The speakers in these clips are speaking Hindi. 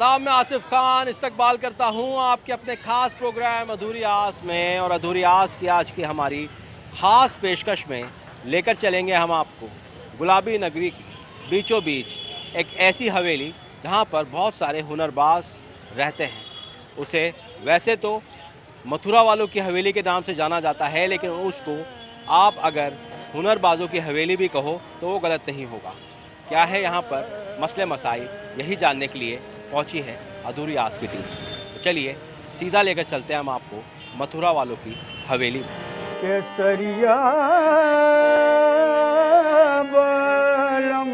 आदाब, मैं आसिफ खान इस्तकबाल करता हूँ आपके अपने ख़ास प्रोग्राम अधूरी आस में। और अधूरी आस की आज की हमारी ख़ास पेशकश में लेकर चलेंगे हम आपको गुलाबी नगरी की बीचों बीच एक ऐसी हवेली जहाँ पर बहुत सारे हुनरबाज रहते हैं। उसे वैसे तो मथुरा वालों की हवेली के नाम से जाना जाता है, लेकिन उसको आप अगर हुनरबाजों की हवेली भी कहो तो वो गलत नहीं होगा। क्या है यहाँ पर मसले मसाइल, यही जानने के लिए पहुँची है अधूरी आस की टीम। तो चलिए सीधा लेकर चलते हैं हम आपको मथुरा वालों की हवेली में। केसरिया बलम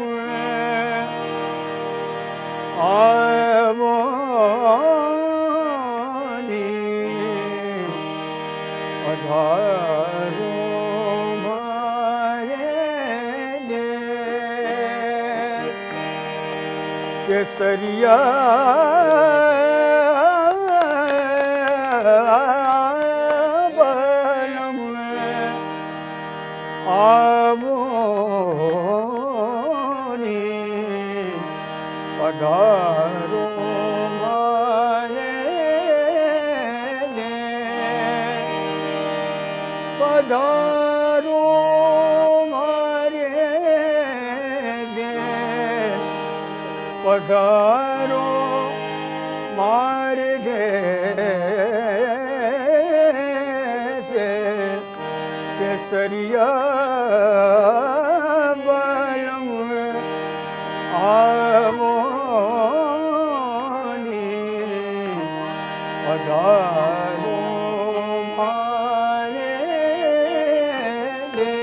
आवनी अधारो मारे दे केसरिया पधारो मारे दे पधारो मारे दे पधारो मार दे से केसरिया बलम आवनी पधारो मारे दे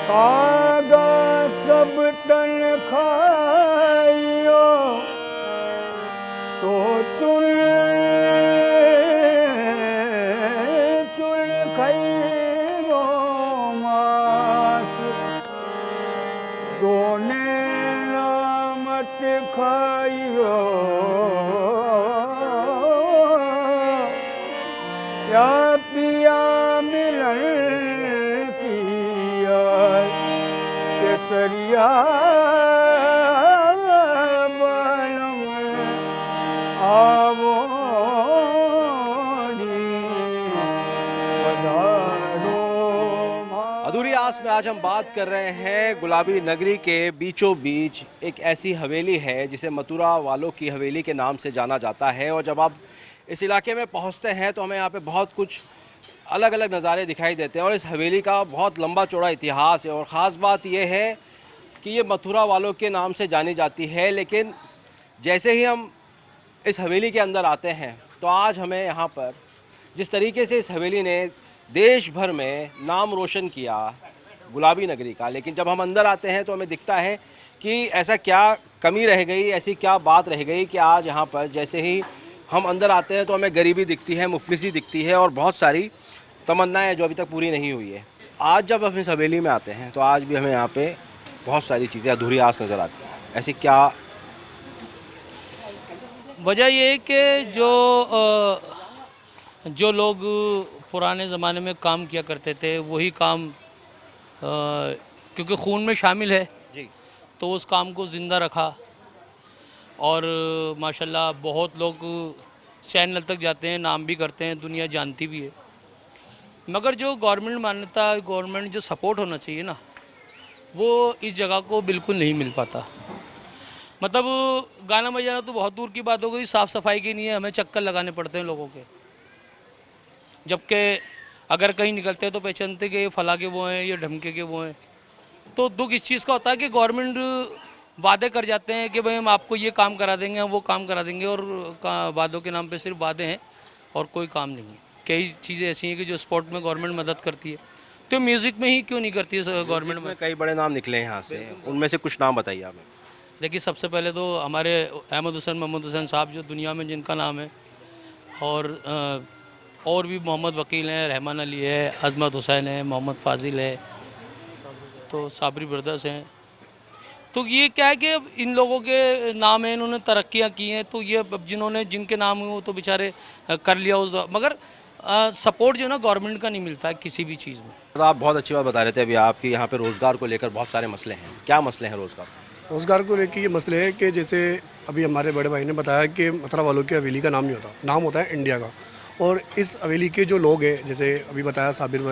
कागा सब तन खाइयो सो चुन चुन खाइयो मास दोने नामत खाइयो या पिया मिलन किया केसरिया बलम आवनी पधारो अधूरी आस में आज हम बात कर रहे हैं गुलाबी नगरी के बीचों बीच एक ऐसी हवेली है जिसे मथुरा वालों की हवेली के नाम से जाना जाता है। और जब आप इस इलाके में पहुंचते हैं तो हमें यहाँ पे बहुत कुछ अलग अलग नज़ारे दिखाई देते हैं। और इस हवेली का बहुत लंबा चौड़ा इतिहास है और ख़ास बात यह है कि ये मथुरा वालों के नाम से जानी जाती है। लेकिन जैसे ही हम इस हवेली के अंदर आते हैं तो आज हमें यहाँ पर जिस तरीके से इस हवेली ने देश भर में नाम रोशन किया गुलाबी नगरी का, लेकिन जब हम अंदर आते हैं तो हमें दिखता है कि ऐसा क्या कमी रह गई, ऐसी क्या बात रह गई कि आज यहाँ पर जैसे ही हम अंदर आते हैं तो हमें गरीबी दिखती है, मुफलिसी दिखती है और बहुत सारी तमन्नाएं जो अभी तक पूरी नहीं हुई है। आज जब हम इस हवेली में आते हैं तो आज भी हमें यहाँ पे बहुत सारी चीज़ें अधूरी आस नज़र आती हैं। ऐसी क्या वजह ये है कि जो लोग पुराने ज़माने में काम किया करते थे वही काम क्योंकि खून में शामिल है जी तो उस काम को ज़िंदा रखा। और माशाल्लाह बहुत लोग चैनल तक जाते हैं, नाम भी करते हैं, दुनिया जानती भी है। मगर जो गवर्नमेंट मान्यता, गवर्नमेंट जो सपोर्ट होना चाहिए ना, वो इस जगह को बिल्कुल नहीं मिल पाता। मतलब गाना बजाना तो बहुत दूर की बात हो गई, साफ़ सफाई की नहीं है, हमें चक्कर लगाने पड़ते हैं लोगों के। जबकि अगर कहीं निकलते हैं तो पहचानते कि ये फला के वो हैं, ये ढमके के वो हैं। तो दुख इस चीज़ का होता है कि गवर्नमेंट वादे कर जाते हैं कि भाई हम आपको ये काम करा देंगे, हम वो काम करा देंगे, और वादों के नाम पे सिर्फ वादे हैं और कोई काम नहीं है। कई चीज़ें ऐसी हैं कि जो स्पोर्ट में गवर्नमेंट मदद करती है, तो म्यूज़िक में ही क्यों नहीं करती है गवर्नमेंट में। कई बड़े नाम निकले हैं यहाँ से, उनमें से कुछ नाम बताइए आप। देखिए, सबसे पहले तो हमारे अहमद हुसैन साहब जो दुनिया में जिनका नाम है, और भी मोहम्मद वकील हैं, रहमान अली है, अजमत हुसैन है, मोहम्मद फाजिल है, तो साबरी ब्रदर्स हैं। तो ये क्या है कि अब इन लोगों के नाम हैं, इन्होंने तरक्कियाँ की हैं, तो ये अब जिन्होंने जिनके नाम हुए वो तो बेचारे कर लिया उस। मगर सपोर्ट जो है ना गवर्नमेंट का नहीं मिलता है किसी भी चीज़ में। तो आप बहुत अच्छी बात बता रहे थे अभी आपकी यहाँ पे रोज़गार को लेकर बहुत सारे मसले हैं। क्या मसले हैं रोज़गार? रोज़गार को लेकर ये मसले हैं कि जैसे अभी हमारे बड़े भाई ने बताया कि मथुरा वालों की हवेली का नाम नहीं होता, नाम होता है इंडिया का। और इस हवेली के जो लोग हैं, जैसे अभी बताया साबिर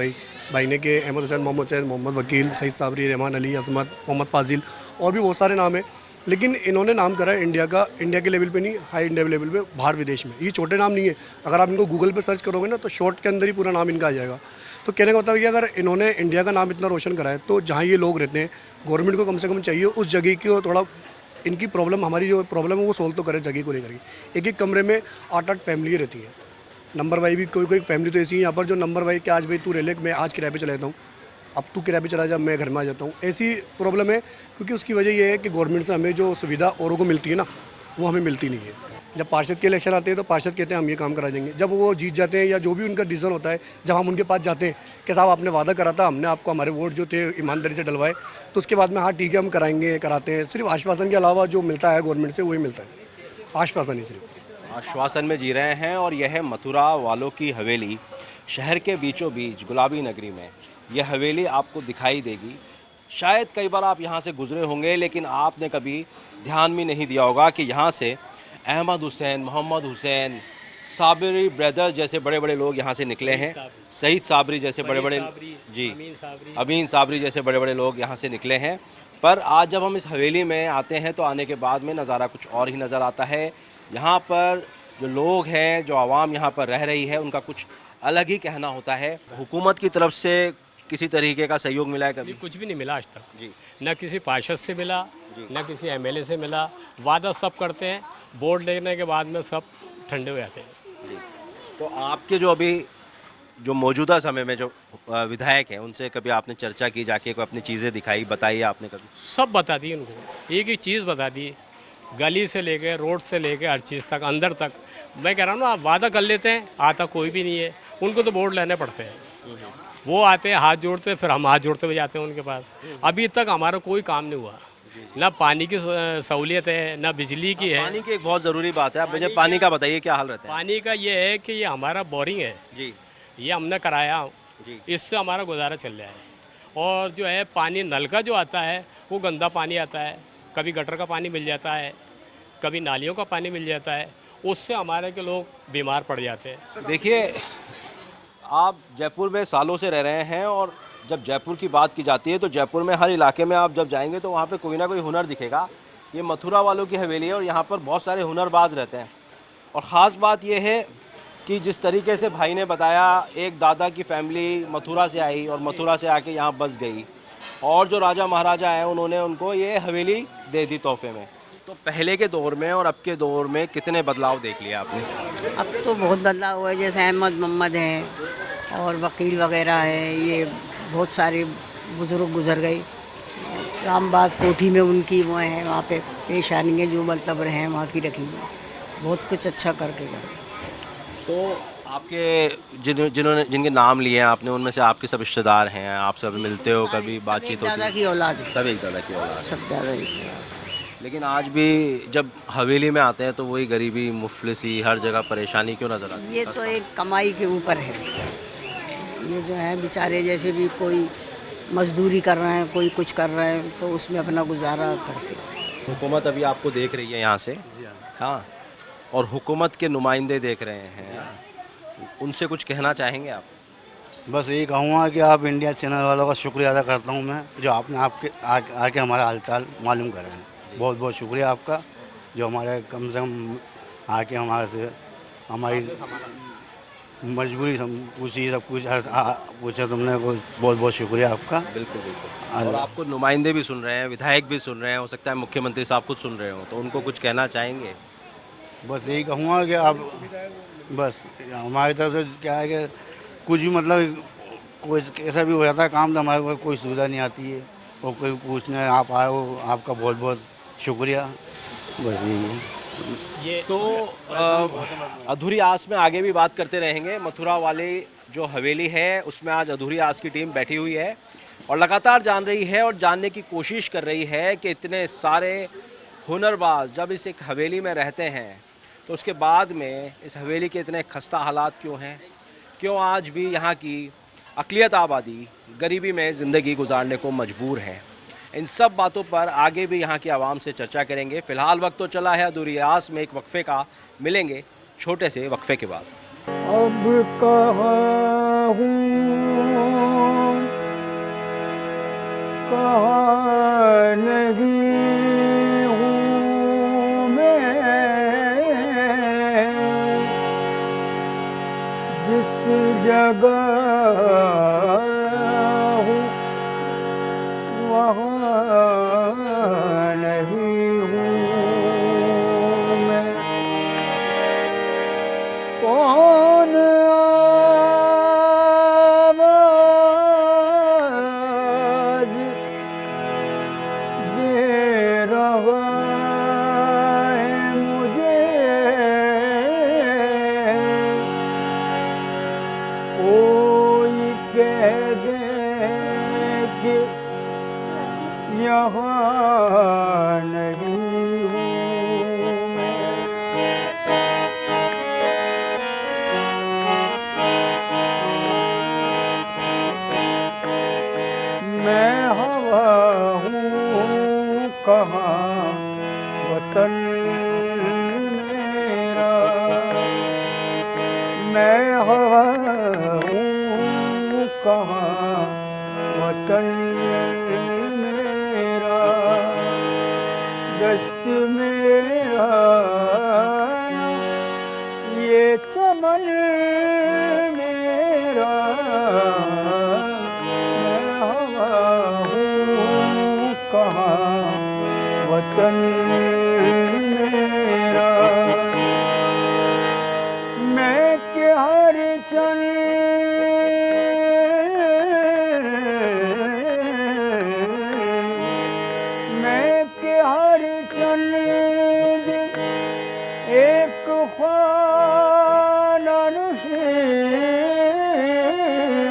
भाई ने कि अहमद हुसैन, मोहम्मद वकील, सईद साबरी, रहमान अली, अजमत, मोहम्मद फाजिल और भी बहुत सारे नाम हैं। लेकिन इन्होंने नाम करा है इंडिया का, इंडिया के लेवल पे नहीं, हाई इंडिया लेवल पे, बाहर विदेश में। ये छोटे नाम नहीं है। अगर आप इनको गूगल पे सर्च करोगे ना तो शॉर्ट के अंदर ही पूरा नाम इनका आ जाएगा। तो कहने का मतलब कि अगर इन्होंने इंडिया का नाम इतना रोशन करा है तो जहाँ ये लोग रहते हैं, गवर्नमेंट को कम से कम चाहिए उस जगह की थोड़ा इनकी प्रॉब्लम, हमारी जो प्रॉब्लम है वो सोल्व तो करे जगह को लेकर के। एक एक कमरे में 8-8 फैमिली रहती है। नंबर वाई भी कोई फैमिली तो ऐसी है यहाँ पर जो नंबर वाई कि आज भाई तू रह ले, मैं आज किराए पे चला जाता हूँ, अब तू किराए पे चला जा, मैं घर में आ जाता हूँ। ऐसी प्रॉब्लम है क्योंकि उसकी वजह ये है कि गवर्नमेंट से हमें जो सुविधा औरों को मिलती है ना, वो हमें मिलती नहीं है। जब पार्षद के इलेक्शन आते हैं तो पार्षद कहते हैं हम ये काम करा देंगे। जब वो जीत जाते हैं या जो भी उनका डिसीजन होता है, जब हम उनके पास जाते हैं कि साहब आपने वादा करा था, हमने आपको हमारे वोट जो थे ईमानदारी से डलवाए, तो उसके बाद में हाँ ठीक है हम कराएंगे, कराते हैं। सिर्फ आश्वासन के अलावा जो मिलता है गवर्नमेंट से वही मिलता है, आश्वासन ही सिर्फ। आश्वासन में जी रहे हैं। और यह है मथुरा वालों की हवेली, शहर के बीचों बीच गुलाबी नगरी में यह हवेली आपको दिखाई देगी। शायद कई बार आप यहाँ से गुजरे होंगे, लेकिन आपने कभी ध्यान भी नहीं दिया होगा कि यहाँ से अहमद हुसैन, मोहम्मद हुसैन, साबरी ब्रदर्स जैसे बड़े बड़े लोग यहाँ से निकले हैं। सईद साबरी जैसे बड़े बड़े, जी, अमीन साबरी जैसे बड़े बड़े लोग यहाँ से निकले हैं। पर आज जब हम इस हवेली में आते हैं तो आने के बाद में नज़ारा कुछ और ही नज़र आता है। यहाँ पर जो लोग हैं, जो आवाम यहाँ पर रह रही है, उनका कुछ अलग ही कहना होता है। हुकूमत की तरफ से किसी तरीके का सहयोग मिला है कभी? कुछ भी नहीं मिला आज तक जी। न किसी पार्षद से मिला, न किसी एमएलए से मिला। वादा सब करते हैं, वोट लेने के बाद में सब ठंडे हो जाते हैं। जी। तो आपके जो अभी जो मौजूदा समय में जो विधायक हैं, उनसे कभी आपने चर्चा की, जाके कोई अपनी चीज़ें दिखाई, बताई आपने कभी? सब बता दी उनको, एक एक चीज़ बता दी, गली से लेके रोड से लेके हर चीज़ तक, अंदर तक। मैं कह रहा हूँ ना, आप वादा कर लेते हैं, आता कोई भी नहीं है। उनको तो वोट लेने पड़ते हैं। वो आते हैं, हाथ जोड़ते हैं, फिर हम हाथ जोड़ते हुए जाते हैं उनके पास। अभी तक हमारा कोई काम नहीं हुआ, ना पानी की सहूलियत है, ना बिजली की है। पानी की एक बहुत ज़रूरी बात है। आप मुझे पानी का बताइए, क्या हाल रहता है? पानी का ये है कि ये हमारा बोरिंग है जी ये हमने कराया, जी। इससे हमारा गुजारा चल रहा है। और जो है पानी नल का जो आता है वो गंदा पानी आता है, कभी गटर का पानी मिल जाता है, कभी नालियों का पानी मिल जाता है, उससे हमारे के लोग बीमार पड़ जाते हैं। देखिए, आप जयपुर में सालों से रह रहे हैं और जब जयपुर की बात की जाती है तो जयपुर में हर इलाके में आप जब जाएंगे तो वहाँ पे कोई ना कोई हुनर दिखेगा। ये मथुरा वालों की हवेली है और यहाँ पर बहुत सारे हुनरबाज रहते हैं। और ख़ास बात यह है कि जिस तरीके से भाई ने बताया, एक दादा की फैमिली मथुरा से आई और मथुरा से आके यहाँ बस गई, और जो राजा महाराजा हैं उन्होंने उनको ये हवेली दे दी तोहफे में। तो पहले के दौर में और अब के दौर में कितने बदलाव देख लिया आपने? अब तो बहुत बदलाव हुआ है। जैसे अहमद मोहम्मद हैं और वकील वगैरह हैं, ये बहुत सारे बुज़ुर्ग गुजर गए। रामबाग कोठी में उनकी वो हैं, वहाँ पे पेशानियाँ जो मतलब हैं वहाँ की रखी हैं, बहुत कुछ अच्छा करके गए। तो आपके जिन्होंने जिनके नाम लिए हैं आपने, उनमें से आपके सब रिश्तेदार हैं, आप सब मिलते हो, कभी बातचीत होती दादा है? की औलाद है, सब एक दादा की औलाद है। सब दादा की। लेकिन आज भी जब हवेली में आते हैं तो वही गरीबी, मुफलिसी, हर जगह परेशानी क्यों नज़र आती है? ये तो एक कमाई के ऊपर है। ये जो है बेचारे जैसे भी कोई मजदूरी कर रहे हैं, कोई कुछ कर रहे हैं, तो उसमें अपना गुजारा करते हैं। हुकूमत अभी आपको देख रही है यहाँ से, हाँ, और हुकूमत के नुमाइंदे देख रहे हैं, उनसे कुछ कहना चाहेंगे आप? बस यही कहूँगा कि आप इंडिया चैनल वालों का शुक्रिया अदा करता हूँ मैं, जो आपने आके हमारा हालचाल मालूम करा है। बहुत बहुत शुक्रिया आपका, जो हमारे कम से कम आके हमारे से हमारी मजबूरी पूछी, सब कुछ पूछा तुमने, बहुत बहुत शुक्रिया आपका। बिल्कुल बिल्कुल। और आपको नुमाइंदे भी सुन रहे हैं, विधायक भी सुन रहे हैं, हो सकता है मुख्यमंत्री साहब खुद सुन रहे हो, तो उनको कुछ कहना चाहेंगे? बस यही कहूँगा कि आप बस हमारी तरफ से क्या है कि कुछ भी मतलब कोई कैसा भी हो जाता है काम, तो हमारे पास कोई सुविधा नहीं आती है, और कोई पूछने आप आए हो, आपका बहुत बहुत शुक्रिया। बस यही है। तो अधूरी आस में आगे भी बात करते रहेंगे। मथुरा वाले जो हवेली है उसमें आज अधूरी आस की टीम बैठी हुई है और लगातार जान रही है और जानने की कोशिश कर रही है कि इतने सारे हुनरबाज जब इस एक हवेली में रहते हैं तो उसके बाद में इस हवेली के इतने खस्ता हालात क्यों हैं, क्यों आज भी यहाँ की अक़लियत आबादी गरीबी में ज़िंदगी गुजारने को मजबूर है। इन सब बातों पर आगे भी यहाँ की आवाम से चर्चा करेंगे। फ़िलहाल वक्त तो चला है अधूरी आस में एक वक्फे का, मिलेंगे छोटे से वक्फे के बाद। अब कहाँ हूँ कहाँ नहीं हूँ मैं, जिस जगह हूँ वहाँ नहीं हूँ मैं। कौन आवाज़ दे रहा है मुझे, कोई कह दे कि यहाँ नहीं हूँ मैं। मैं हवा हूँ कहाँ वतन मेरा, मैं हवा हूँ कहाँ वतन मेरा, दश्त मेरा ये चमन मेरा, मैं हवा हूँ कहाँ वतन मेरा। मैं के हर चन मैं के हर चंद एक ख्वाना नशी,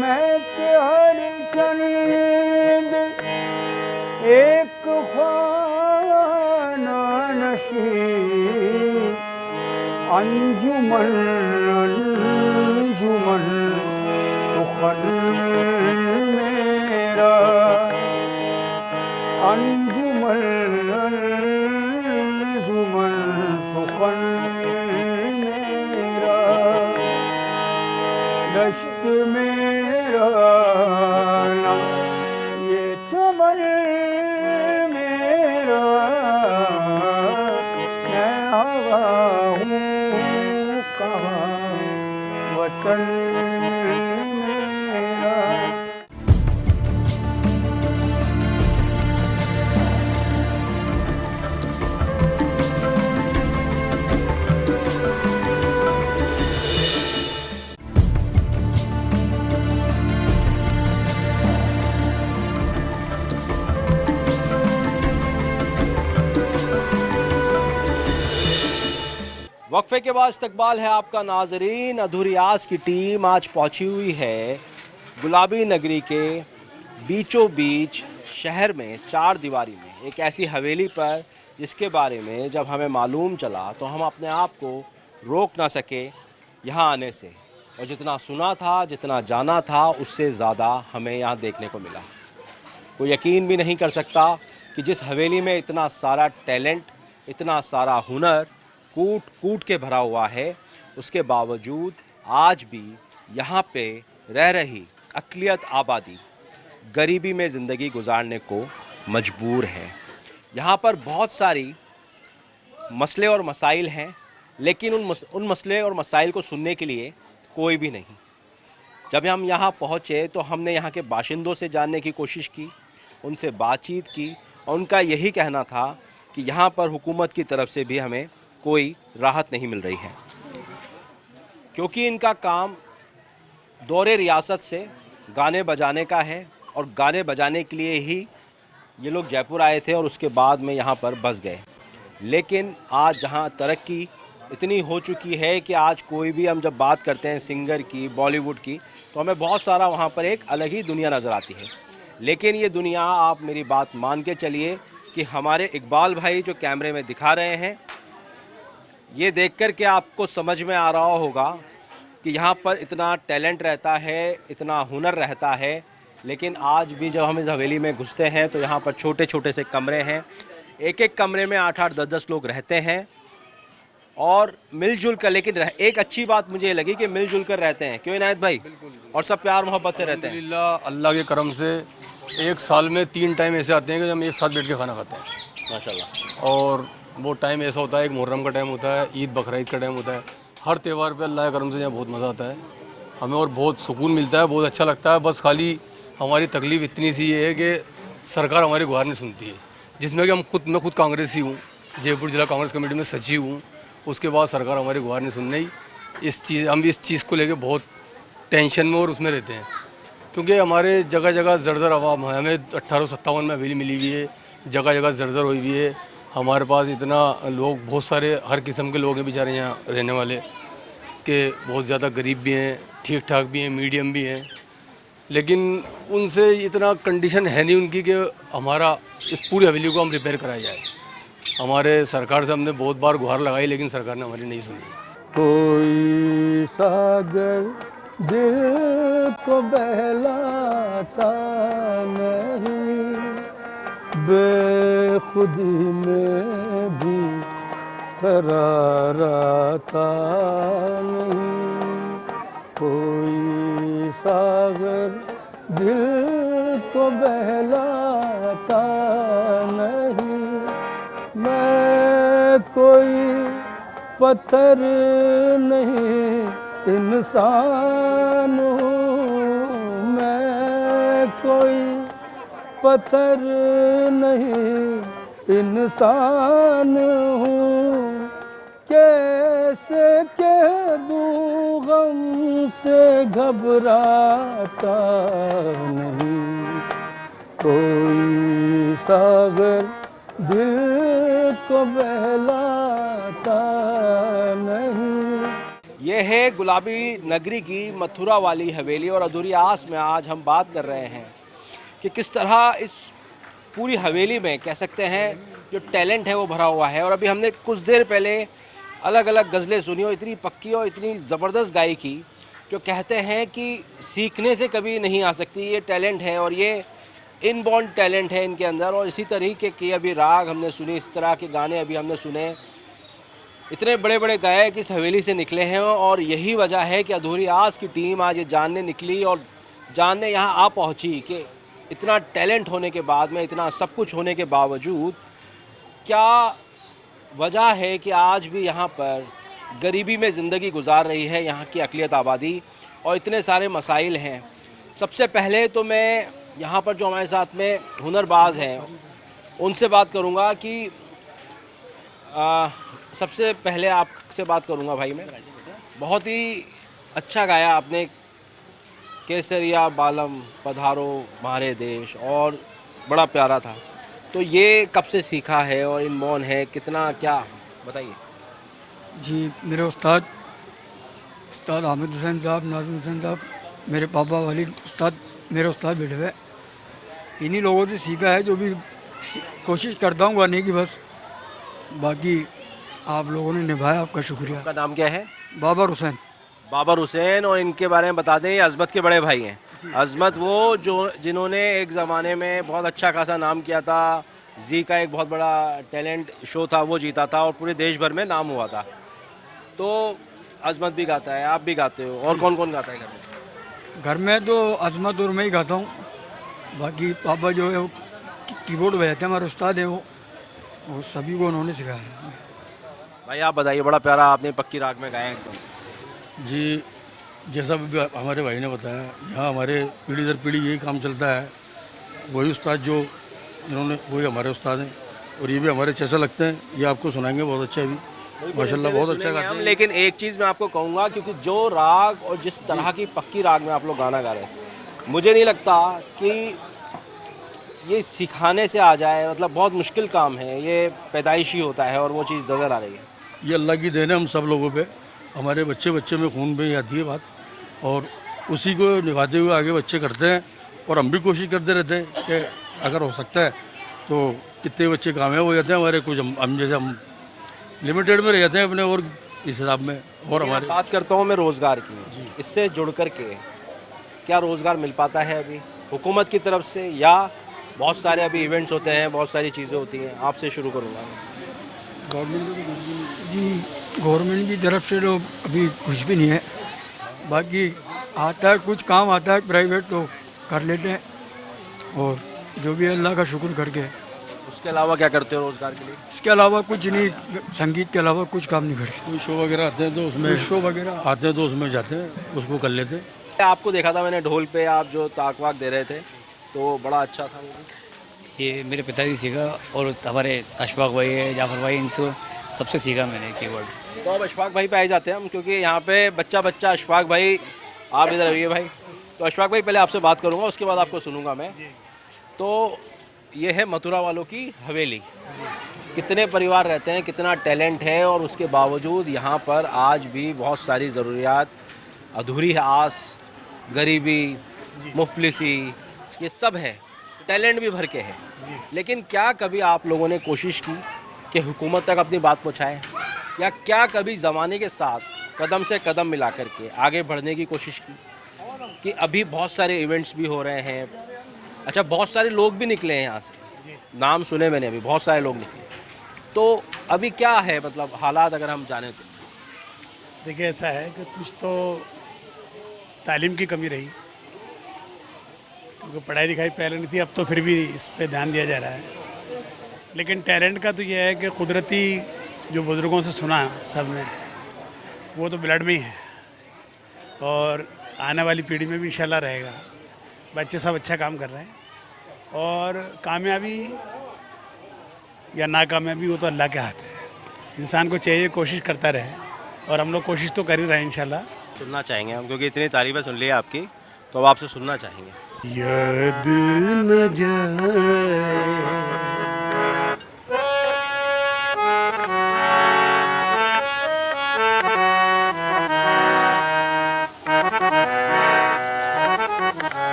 मैं के हर चंद एक ख्वाना नशी, अंजुमन अंजुमन सुखन मेरा, अंजुमन अंजुमन सुखन मेरा, दश्त मेरा ना ये चमन मेरा, मैं हवा हूँ कहाँ वतन मेरा। वक्फे के बाद इस्तकबाल है आपका नाजरीन। अधूरी आस की टीम आज पहुंची हुई है गुलाबी नगरी के बीचों बीच शहर में, चार दीवारी में एक ऐसी हवेली पर जिसके बारे में जब हमें मालूम चला तो हम अपने आप को रोक ना सके यहाँ आने से, और जितना सुना था, जितना जाना था, उससे ज़्यादा हमें यहाँ देखने को मिला। कोई यकीन भी नहीं कर सकता कि जिस हवेली में इतना सारा टैलेंट, इतना सारा हुनर कूट कूट के भरा हुआ है, उसके बावजूद आज भी यहाँ पे रह रही अक़लियत आबादी गरीबी में ज़िंदगी गुजारने को मजबूर है। यहाँ पर बहुत सारी मसले और मसाइल हैं, लेकिन उन मसले और मसाइल को सुनने के लिए कोई भी नहीं। जब हम यहाँ पहुँचे तो हमने यहाँ के बाशिंदों से जानने की कोशिश की, उनसे बातचीत की, और उनका यही कहना था कि यहाँ पर हुकूमत की तरफ से भी हमें कोई राहत नहीं मिल रही है, क्योंकि इनका काम दौरे रियासत से गाने बजाने का है, और गाने बजाने के लिए ही ये लोग जयपुर आए थे और उसके बाद में यहाँ पर बस गए। लेकिन आज जहाँ तरक्की इतनी हो चुकी है कि आज कोई भी हम जब बात करते हैं सिंगर की, बॉलीवुड की, तो हमें बहुत सारा वहाँ पर एक अलग ही दुनिया नज़र आती है। लेकिन ये दुनिया, आप मेरी बात मान के चलिए कि हमारे इकबाल भाई जो कैमरे में दिखा रहे हैं, ये देख कर के आपको समझ में आ रहा होगा कि यहाँ पर इतना टैलेंट रहता है, इतना हुनर रहता है, लेकिन आज भी जब हम इस हवेली में घुसते हैं तो यहाँ पर छोटे छोटे से कमरे हैं, एक एक कमरे में 8-8 10-10 लोग रहते हैं और मिलजुल कर, लेकिन एक अच्छी बात मुझे ये लगी कि मिलजुल कर रहते हैं, क्यों इनायत भाई? और सब प्यार मोहब्बत से रहते हैं। अल्हम्दुलिल्लाह, अल्लाह के करम से एक साल में 3 टाइम ऐसे आते हैं कि हम एक साथ बैठ के खाना खाते हैं माशाल्लाह। और वो टाइम ऐसा होता है, एक मुहर्रम का टाइम होता है, ईद बकरीद का टाइम होता है, हर त्यौहार पे अल्लाह के करम से यहाँ बहुत मज़ा आता है हमें और बहुत सुकून मिलता है, बहुत अच्छा लगता है। बस खाली हमारी तकलीफ़ इतनी सी है कि सरकार हमारी गुहार नहीं सुनती है, जिसमें कि मैं खुद कांग्रेसी हूँ, जयपुर जिला कांग्रेस कमेटी में सचिव हूँ। उसके बाद सरकार हमारी गुहार नहीं सुन रही। हम इस चीज़ को लेकर बहुत टेंशन में और उसमें रहते हैं, क्योंकि हमारे जगह जगह जर्जर आवाम है। हमें 1857 में हवेली मिली हुई है, जगह जगह जर्जर हुई हुई है। हमारे पास इतना लोग, बहुत सारे हर किस्म के लोग हैं बेचारे यहाँ रहने वाले, कि बहुत ज़्यादा गरीब भी हैं, ठीक ठाक भी हैं, मीडियम भी हैं, लेकिन उनसे इतना कंडीशन है नहीं उनकी कि हमारा इस पूरी हवेली को हम रिपेयर कराया जाए। हमारे सरकार से हमने बहुत बार गुहार लगाई, लेकिन सरकार ने हमारी नहीं सुनी। कोई सागर दिल को बहलाता नहीं, बेखुदी में भी करार आता नहीं। कोई सागर दिल को बहलाता नहीं। मैं कोई पत्थर नहीं इंसान हूँ, मैं कोई पत्थर नहीं इंसान हूँ। कैसे कह दूँ गम से घबराता नहीं। कोई सागर दिल को बहलाता नहीं। ये है गुलाबी नगरी की मथुरा वाली हवेली और अधूरी आस में आज हम बात कर रहे हैं कि किस तरह इस पूरी हवेली में कह सकते हैं जो टैलेंट है वो भरा हुआ है। और अभी हमने कुछ देर पहले अलग अलग गज़लें सुनी और इतनी पक्की और इतनी ज़बरदस्त गायकी, जो कहते हैं कि सीखने से कभी नहीं आ सकती, ये टैलेंट है और ये इनबॉर्न टैलेंट है इनके अंदर। और इसी तरीके की अभी राग हमने सुनी, इस तरह के गाने अभी हमने सुने। इतने बड़े बड़े गायक इस हवेली से निकले हैं और यही वजह है कि अधूरी आस की टीम आज ये जानने निकली और जानने यहाँ आ पहुँची कि इतना टैलेंट होने के बाद में, इतना सब कुछ होने के बावजूद क्या वजह है कि आज भी यहाँ पर गरीबी में ज़िंदगी गुजार रही है यहाँ की अक़लियत आबादी, और इतने सारे मसाइल हैं। सबसे पहले तो मैं यहाँ पर जो हमारे साथ में हुनरबाज हैं उनसे बात करूँगा कि सबसे पहले आपसे बात करूँगा भाई। मैं बहुत ही अच्छा गाया आपने, केसरिया बालम पधारो मारे देश, और बड़ा प्यारा था। तो ये कब से सीखा है और इनबॉर्न है, कितना क्या बताइए? जी, मेरे उस्ताद हामिद हुसैन साहब, नाज़िम हुसैन साहब, मेरे पापा वालिद उस्ताद, मेरे उस्ताद बेटे हुए, इन्हीं लोगों से सीखा है। जो भी कोशिश करता हूँ गाने की, बस बाकी आप लोगों ने निभाया, आपका शुक्रिया। आपका नाम क्या है? बाबर हुसैन। बाबर हुसैन। और इनके बारे में बता दें, ये अज़मत के बड़े भाई हैं। अज़मत वो जिन्होंने एक ज़माने में बहुत अच्छा खासा नाम किया था, जी का एक बहुत बड़ा टैलेंट शो था, वो जीता था और पूरे देश भर में नाम हुआ था। तो अज़मत भी गाता है, आप भी गाते हो, और कौन कौन गाता है घर में? घर में तो अज़मत और मैं ही गाता हूँ, बाकी पापा जो है वो कीबोर्ड बजाते हैं, हमारे उस्ताद है वो सभी को उन्होंने सिखाया है। भाई आप बताइए, बड़ा प्यारा आपने पक्की राग में गाया एकदम। जी, जैसा भी हमारे भाई ने बताया, यहाँ हमारे पीढ़ी दर पीढ़ी यही काम चलता है। वही उस्ताद जो इन्होंने, वही हमारे उस्ताद हैं और ये भी हमारे जैसा लगते हैं। ये आपको सुनाएंगे, बहुत अच्छा है भी, माशाल्लाह बहुत अच्छा गाते हैं। लेकिन एक चीज़ मैं आपको कहूँगा, क्योंकि जो राग और जिस तरह की पक्की राग में आप लोग गाना गा रहे हैं, मुझे नहीं लगता कि ये सिखाने से आ जाए। मतलब बहुत मुश्किल काम है, ये पैदाइशी होता है और वो चीज़ नज़र आ रही है। ये अल्लाह की देन है हम सब लोगों पे। हमारे बच्चे बच्चे में खून में ही आती है बात, और उसी को निभाते हुए आगे बच्चे करते हैं। और हम भी कोशिश करते रहते हैं कि अगर हो सकता है तो कितने बच्चे कामयाब हो जाते हैं हमारे। कुछ हम जैसे हम लिमिटेड में रह जाते हैं अपने, और इस हिसाब में। और हमारे बात करता हूँ मैं रोज़गार की, इससे जुड़ कर के क्या रोज़गार मिल पाता है अभी हुकूमत की तरफ से, या बहुत सारे अभी इवेंट्स होते हैं, बहुत सारी चीज़ें होती हैं? आपसे शुरू करूँगा। जी गवर्नमेंट की तरफ से तो अभी कुछ भी नहीं है, बाकी आता है कुछ काम आता है प्राइवेट तो कर लेते हैं, और जो भी है अल्लाह का शुक्र करके। उसके अलावा क्या करते हो रोज़गार के लिए? इसके अलावा कुछ नहीं, संगीत के अलावा कुछ काम नहीं कर सकते। कोई शो वगैरह आते हैं तो उसमें शो वगैरह आते हैं तो उसमें जाते हैं, उसको कर लेते हैं। आपको देखा था मैंने ढोल पे, आप जो ताक वाक दे रहे थे तो बड़ा अच्छा था वो भी। ये मेरे पिताजी सीखा, और हमारे अशफाक भाई है, जाफर भाई, इनसे सबसे सीखा मैंने कीबोर्ड। तो अब अशफाक भाई पे आए जाते हैं हम, क्योंकि यहाँ पे बच्चा अशफाक भाई, आप इधर आइए भाई। तो अशफाक भाई पहले आपसे बात करूँगा, उसके बाद आपको सुनूंगा मैं। तो ये है मथुरा वालों की हवेली। कितने परिवार रहते हैं, कितना टैलेंट है, और उसके बावजूद यहाँ पर आज भी बहुत सारी ज़रूरियात, अधूरी आस, गरीबी, मुफलिसी, ये सब है। टैलेंट भी भर के है, लेकिन क्या कभी आप लोगों ने कोशिश की कि हुकूमत तक अपनी बात पहुँचाएं, या क्या कभी ज़माने के साथ कदम से कदम मिला करके आगे बढ़ने की कोशिश की? कि अभी बहुत सारे इवेंट्स भी हो रहे हैं, अच्छा बहुत सारे लोग भी निकले हैं यहाँ से, नाम सुने मैंने, अभी बहुत सारे लोग निकले, तो अभी क्या है मतलब हालात अगर हम जाने तो? देखिए ऐसा है कि कुछ तो तालीम की कमी रही, क्योंकि पढ़ाई लिखाई पहले नहीं थी, अब तो फिर भी इस पर ध्यान दिया जा रहा है। लेकिन टैलेंट का तो यह है कि कुदरती जो बुज़ुर्गों से सुना सब ने, वो तो ब्लड में ही है, और आने वाली पीढ़ी में भी इंशाल्लाह रहेगा। बच्चे सब अच्छा काम कर रहे हैं, और कामयाबी या नाकामयाबी वो तो अल्लाह के हाथ है। इंसान को चाहिए कोशिश करता रहे, और हम लोग कोशिश तो कर ही रहे हैं इंशाल्लाह। सुनना चाहेंगे हम, क्योंकि इतनी तारीफ़ें सुन ली आपकी, तो अब आपसे सुनना चाहेंगे। याद न जाए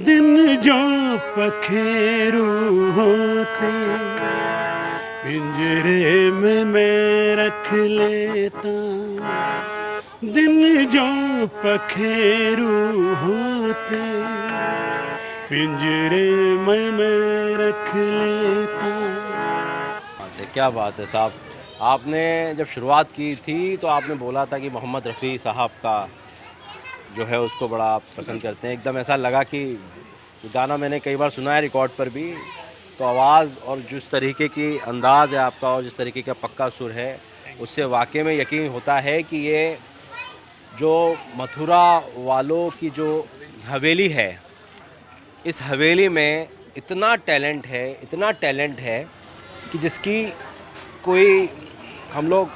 दिन जो पखेरू होते पिंजरे में मैं रख लेता, दिन जो पखेरू होते पिंजरे में मैं रख लेता। क्या बात है साहब, आपने जब शुरुआत की थी तो आपने बोला था कि मोहम्मद रफ़ी साहब का जो है उसको बड़ा आप पसंद करते हैं। एकदम ऐसा लगा कि गाना मैंने कई बार सुना है रिकॉर्ड पर भी, तो आवाज़ और जिस तरीके की अंदाज़ है आपका और जिस तरीके का पक्का सुर है, उससे वाकई में यकीन होता है कि ये जो मथुरा वालों की जो हवेली है, इस हवेली में इतना टैलेंट है कि जिसकी कोई हम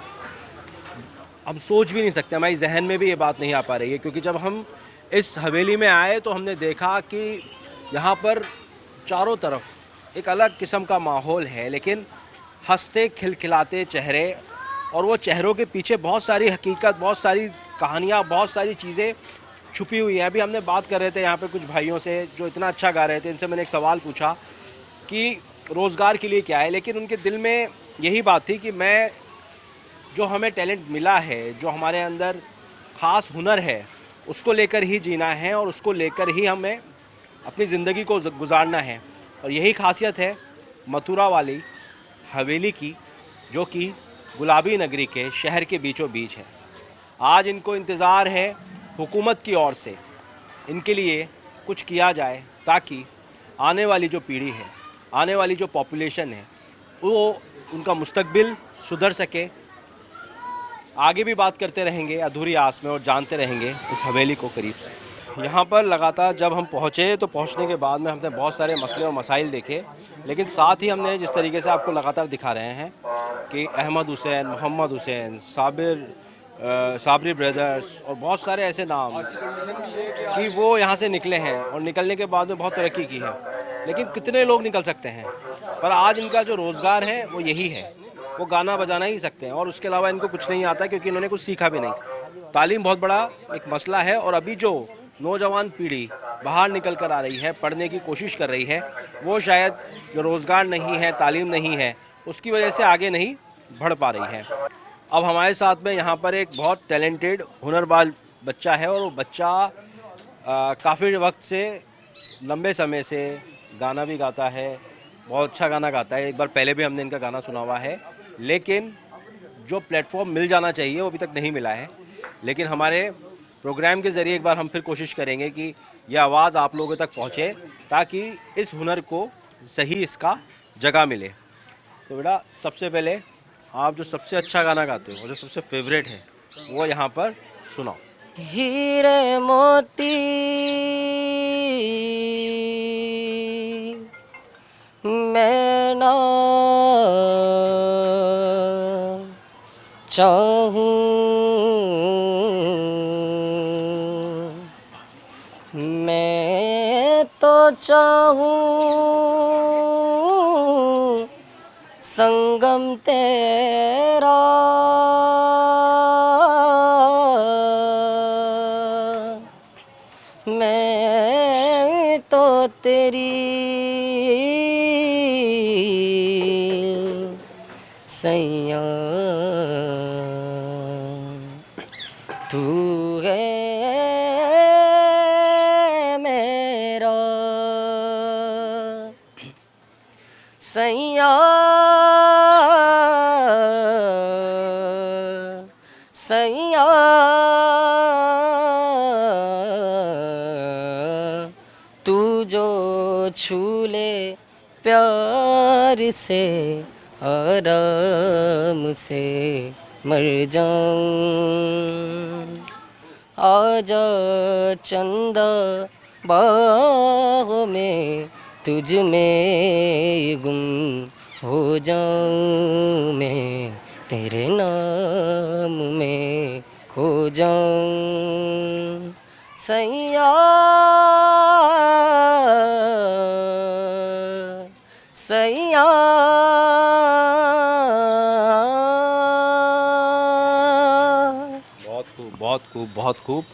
सोच भी नहीं सकते, हमारी जहन में भी ये बात नहीं आ पा रही है। क्योंकि जब हम इस हवेली में आए तो हमने देखा कि यहाँ पर चारों तरफ एक अलग किस्म का माहौल है, लेकिन हंसते खिलखिलाते चेहरे, और वो चेहरों के पीछे बहुत सारी हकीकत, बहुत सारी कहानियाँ, बहुत सारी चीज़ें छुपी हुई हैं। अभी हमने बात कर रहे थे यहाँ पे कुछ भाइयों से जो इतना अच्छा गा रहे थे, इनसे मैंने एक सवाल पूछा कि रोज़गार के लिए क्या है, लेकिन उनके दिल में यही बात थी कि मैं जो हमें टैलेंट मिला है, जो हमारे अंदर ख़ास हुनर है, उसको लेकर ही जीना है और उसको लेकर ही हमें अपनी ज़िंदगी को गुजारना है। और यही खासियत है मथुरा वाली हवेली की, जो कि गुलाबी नगरी के शहर के बीचों बीच है। आज इनको इंतज़ार है हुकूमत की ओर से इनके लिए कुछ किया जाए, ताकि आने वाली जो पीढ़ी है, आने वाली जो पॉपुलेशन है, वो उनका मुस्तकबिल सुधर सके। आगे भी बात करते रहेंगे अधूरी आस में और जानते रहेंगे इस हवेली को करीब से। यहाँ पर लगातार जब हम पहुँचे तो पहुँचने के बाद में हमने बहुत सारे मसले और मसाइल देखे, लेकिन साथ ही हमने जिस तरीके से आपको लगातार दिखा रहे हैं कि अहमद हुसैन, मोहम्मद हुसैन, साबरी ब्रदर्स और बहुत सारे ऐसे नाम कि वो यहाँ से निकले हैं और निकलने के बाद में बहुत तरक्की की है। लेकिन कितने लोग निकल सकते हैं, पर आज इनका जो रोज़गार है वो यही है, वो गाना बजाना ही सकते हैं, और उसके अलावा इनको कुछ नहीं आता, क्योंकि इन्होंने कुछ सीखा भी नहीं। तालीम बहुत बड़ा एक मसला है, और अभी जो नौजवान पीढ़ी बाहर निकल कर आ रही है, पढ़ने की कोशिश कर रही है, वो शायद जो रोज़गार नहीं है, तालीम नहीं है, उसकी वजह से आगे नहीं बढ़ पा रही है। अब हमारे साथ में यहाँ पर एक बहुत टैलेंटेड हुनरबाज बच्चा है और वो बच्चा काफ़ी वक्त से, लंबे समय से गाना भी गाता है, बहुत अच्छा गाना गाता है। एक बार पहले भी हमने इनका गाना सुना हुआ है, लेकिन जो प्लेटफॉर्म मिल जाना चाहिए वो अभी तक नहीं मिला है। लेकिन हमारे प्रोग्राम के ज़रिए एक बार हम फिर कोशिश करेंगे कि यह आवाज़ आप लोगों तक पहुँचे, ताकि इस हुनर को सही इसका जगह मिले। तो बेटा, सबसे पहले आप जो सबसे अच्छा गाना गाते हो और जो सबसे फेवरेट है वो यहाँ पर सुनाओ। हीरे मोती मैं ना चाहूं, मैं तो चाहूं संगम तेरा, मैं तो तेरी सैया, तू है मेरा सैया, सैया तू जो छू ले प्यार से, आराम से मर जाऊं। आजा चंदा बाहों में, तुझ में गुम हो जाऊं मैं, तेरे नाम में खो जाऊं सैया, सैया। बहुत खूब, बहुत खूब, बहुत खूब।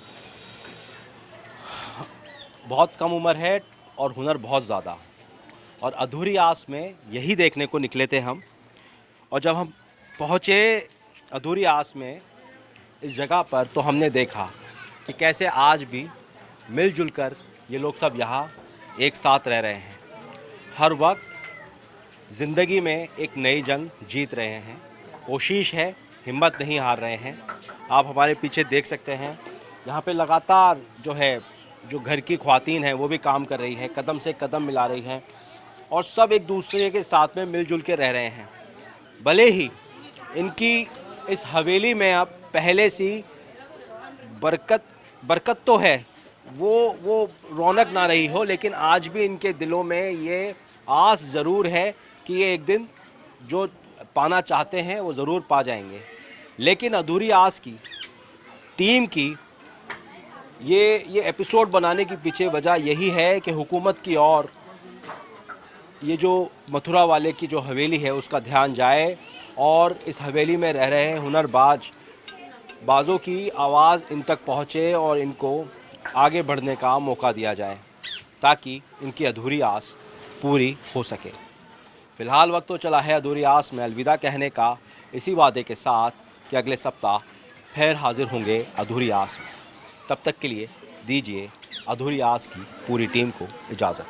बहुत कम उम्र है और हुनर बहुत ज़्यादा, और अधूरी आस में यही देखने को निकले थे हम। और जब हम पहुँचे अधूरी आस में इस जगह पर, तो हमने देखा कि कैसे आज भी मिलजुल कर ये लोग सब यहाँ एक साथ रह रहे हैं। हर वक्त ज़िंदगी में एक नई जंग जीत रहे हैं, कोशिश है, हिम्मत नहीं हार रहे हैं। आप हमारे पीछे देख सकते हैं, यहाँ पे लगातार जो घर की ख्वातीन हैं वो भी काम कर रही है, कदम से कदम मिला रही हैं, और सब एक दूसरे के साथ में मिलजुल के रह रहे हैं। भले ही इनकी इस हवेली में अब पहले सी बरकत तो है, वो रौनक ना रही हो, लेकिन आज भी इनके दिलों में ये आस ज़रूर है कि ये एक दिन जो पाना चाहते हैं वो ज़रूर पा जाएंगे। लेकिन अधूरी आस की टीम की ये एपिसोड बनाने के पीछे वजह यही है कि हुकूमत की और ये जो मथुरा वाले की जो हवेली है उसका ध्यान जाए, और इस हवेली में रह रहे बाज़ों की आवाज़ इन तक पहुँचे और इनको आगे बढ़ने का मौका दिया जाए, ताकि इनकी अधूरी आस पूरी हो सके। फ़िलहाल वक्त तो चला है अधूरी आस में अलविदा कहने का, इसी वादे के साथ कि अगले सप्ताह फिर हाजिर होंगे अधूरी आस में। तब तक के लिए दीजिए अधूरी आस की पूरी टीम को इजाज़त।